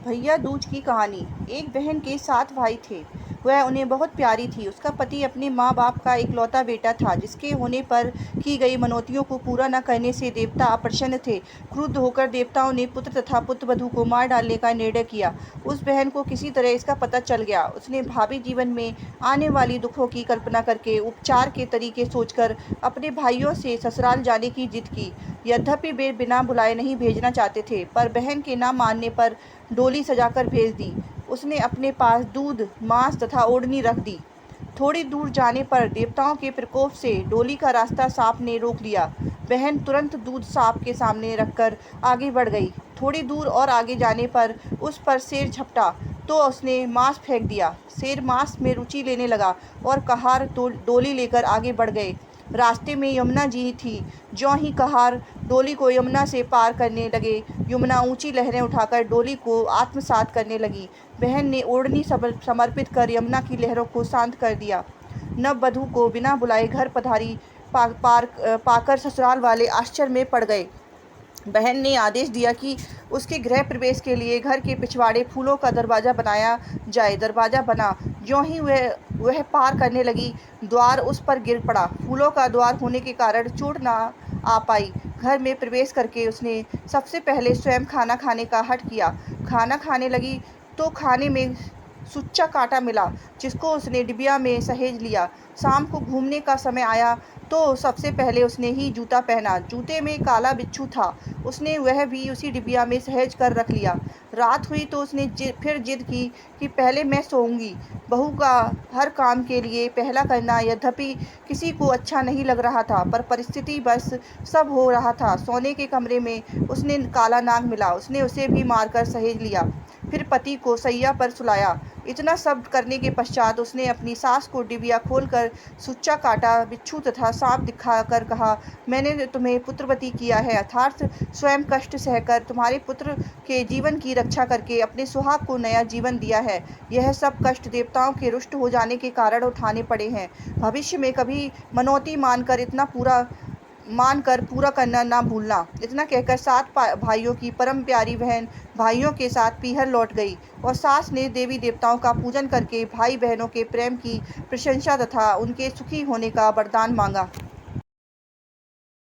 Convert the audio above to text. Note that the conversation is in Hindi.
भैया दूज की कहानी। एक बहन के 7 भाई थे। वह उन्हें बहुत प्यारी थी। उसका पति अपने माँ बाप का इकलौता बेटा था, जिसके होने पर की गई मनौतियों को पूरा न करने से देवता अप्रसन्न थे। क्रुद्ध होकर देवताओं ने पुत्र तथा पुत्रवधू को मार डालने का निर्णय किया। उस बहन को किसी तरह इसका पता चल गया। उसने भावी जीवन में आने वाली दुखों की कल्पना करके उपचार के तरीके सोचकर अपने भाइयों से ससुराल जाने की जिद की। यद्यपि वे बिना बुलाए नहीं भेजना चाहते थे, पर बहन के न मानने पर डोली सजाकर भेज दी। उसने अपने पास दूध, मांस तथा ओढ़नी रख दी। थोड़ी दूर जाने पर देवताओं के प्रकोप से डोली का रास्ता सांप ने रोक लिया। बहन तुरंत दूध सांप के सामने रखकर आगे बढ़ गई। थोड़ी दूर और आगे जाने पर उस पर शेर झपटा तो उसने मांस फेंक दिया। शेर मांस में रुचि लेने लगा और कहार डोली लेकर आगे बढ़ गए। रास्ते में यमुना जी थी। ज्यों ही कहार डोली को यमुना से पार करने लगे, यमुना ऊंची लहरें उठाकर डोली को आत्मसात करने लगी। बहन ने ओढ़नी समर्पित कर यमुना की लहरों को शांत कर दिया। नववधू को बिना बुलाए घर पधारी पाकर ससुराल वाले आश्चर्य में पड़ गए। बहन ने आदेश दिया कि उसके गृह प्रवेश के लिए घर के पिछवाड़े फूलों का दरवाज़ा बनाया जाए। दरवाज़ा बना। ज्यों ही वह पार करने लगी, द्वार उस पर गिर पड़ा। फूलों का द्वार होने के कारण चोट ना आ पाई। घर में प्रवेश करके उसने सबसे पहले स्वयं खाना खाने का हठ किया। खाना खाने लगी तो खाने में सुच्चा काँटा मिला, जिसको उसने डिबिया में सहेज लिया। शाम को घूमने का समय आया तो सबसे पहले उसने ही जूता पहना। जूते में काला बिच्छू था। उसने वह भी उसी डिबिया में सहेज कर रख लिया। रात हुई तो उसने फिर जिद की कि पहले मैं सोऊंगी। बहू का हर काम के लिए पहला करना यद्यपि किसी को अच्छा नहीं लग रहा था, पर परिस्थिति बस सब हो रहा था। सोने के कमरे में उसने काला नाग मिला। उसने उसे भी मारकर सहेज लिया। फिर पति को सैया पर सुलाया। इतना सब करने के पश्चात उसने अपनी सास को डिबिया खोलकर सुच्चा काटा बिच्छू तथा सांप दिखाकर कहा, मैंने तुम्हें पुत्रवती किया है, अर्थात स्वयं कष्ट सहकर तुम्हारे पुत्र के जीवन की रक्षा करके अपने सुहाग को नया जीवन दिया है। यह सब कष्ट देवताओं के रुष्ट हो जाने के कारण उठाने पड़े हैं। भविष्य में कभी मनौती मानकर पूरा करना ना भूलना। इतना कहकर 7 भाइयों की परम प्यारी बहन भाइयों के साथ पीहर लौट गई और सास ने देवी देवताओं का पूजन करके भाई बहनों के प्रेम की प्रशंसा तथा उनके सुखी होने का वरदान मांगा।